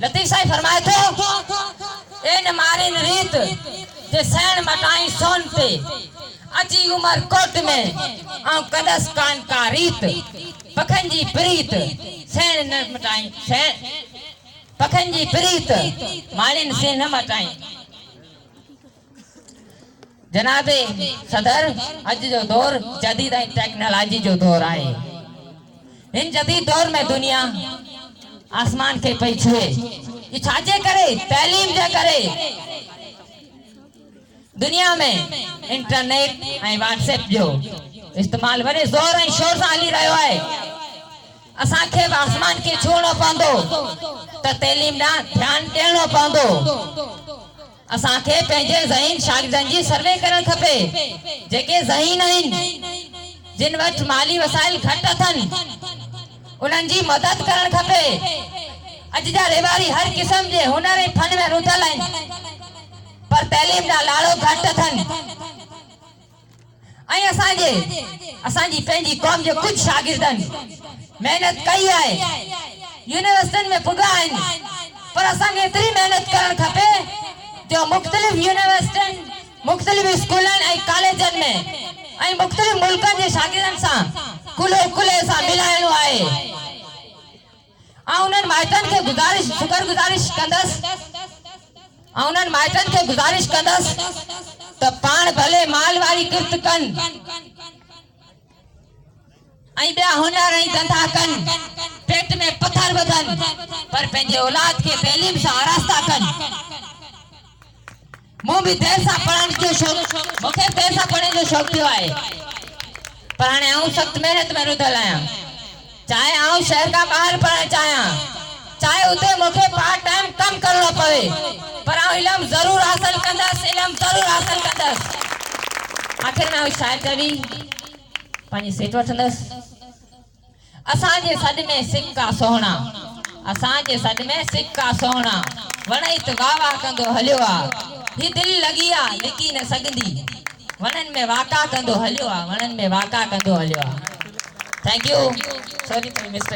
लतीफ साईं फरमाए थो इन मारिन रीत जे सैण मटाई सोन ते अची उमर कोट में आऊं कदस कान का रीत पखन जी प्रीत सैण न मटाई सैण पखन जी प्रीत मारिन से न मटाई। जनाबे सदर अज जो दौर जदीद टेक्नोलॉजी जो दौर आए। इन जदीद दौर में दुनिया आसमान के पई छुए ये छाजे करे तालीम जे करे। दुनिया में इंटरनेट ऐं व्हाट्सएप जो इस्तेमाल वरे जोर ऐं शोर सां हली रहियो आहे। असांखे आसमान के छुअणो पवंदो त तालीम ॾांहुं ध्यानु ॾियणो पवंदो। असांखे पंहिंजे ज़हीन शागिर्दनि जी सर्वे करणु खपे जेके ज़हीन आहिनि जिन वटि माली वसाइल घटि अथनि उन्हनि जी मदद करणु खपे। अॼु जा रेवारी हर क़िस्म जे हुनर ऐं फन में रुधल आहिनि पर तालीम ॾांहुं लाड़ो घटि अथनि। ऐं असांजी पंहिंजी क़ौम जे कुझु शागिर्दनि मेहनत कई आहे यूनिवर्सिटियुनि में पुॻा आहिनि पर असांखे एतिरी मेहनत करणु खपे जो मुख़्तलिफ़ यूनिवर्सिटियुनि मुख़्तलिफ़ स्कूलनि ऐं कॉलेजनि में ऐं मुख़्तलिफ़ मुल्कनि जे शागिर्दनि सां खुले सां मिलाइणो आहे। उन्हनि माइटनि खे गुज़ारिश कंदसि त पाण भले माल वारी किर्त कनि ऐं ॿिया हुनर ऐं धंधा कनि पेट में पथर वधनि पर पंहिंजे औलाद खे तालीम सां आरास्ता कनि। मूं भी देर सां पढ़ण जो शौक़ मूंखे देर सां पढ़ण जो शौक़ थियो आहे पर हाणे आऊं सख्त मेहनत में रुधल आहियां। चाहे आऊं शहर खां ॿाहिरि पढ़णु चाहियां चाहे उते मूंखे पार्ट टाइम कम करणो पवे पर आऊं इल्मु ज़रूर हासिल कंदसि आखिर में शायद कवि पंहिंजी सीट वठंदसि। असांजे सॾ में सिक्का सोहणा वणई त वाह वाह कंदो हलियो आ ही दिल लगी आ लिकी न सघंदी वणन में वाका कंदो हलियो आ थैंक यू सॉरी मिस्टर